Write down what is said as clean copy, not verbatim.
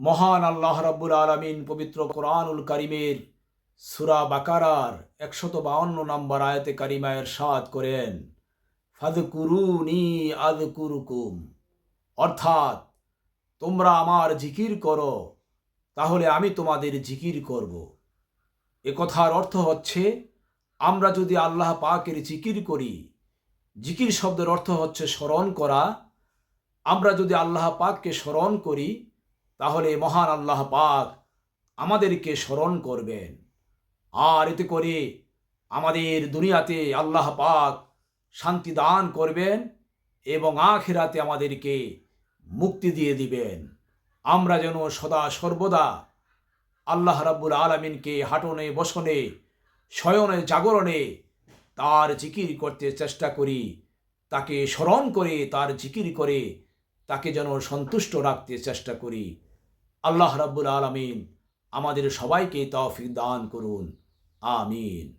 মহান আল্লাহ রাব্বুল আলামিন পবিত্র কোরআনুল কারিমের সূরা বাকারার 152 নম্বর আয়াতে কারিমা ইরশাদ করেন, ফাযকুরুনি আযকুরুকুম, অর্থাৎ তোমরা আমার জিকির করো, তাহলে আমি তোমাদের জিকির করব। এ কথার অর্থ হচ্ছে, আমরা যদি আল্লাহ পাকের জিকির করি, জিকির শব্দের অর্থ হচ্ছে স্মরণ করা। আমরা যদি আল্লাহ পাককে স্মরণ করি, তাহলে মহান আল্লাহ পাক আমাদেরকে স্মরণ করবেন। আর এতে করে আমাদের দুনিয়াতে আল্লাহ পাক শান্তি দান করবেন এবং আখিরাতে আমাদেরকে মুক্তি দিয়ে দিবেন। আমরা যেন সদা সর্বদা আল্লাহ রাব্বুল আলামিনকে হাঁটনে বসনে শয়নে জাগরণে তার জিকির করতে চেষ্টা করি, তাকে স্মরণ করে তার জিকির করে তাকে যেন সন্তুষ্ট রাখতে চেষ্টা করি। আল্লাহ রাব্বুল আলামিন আমাদের সবাইকে তৌফিক দান করুন। আমিন।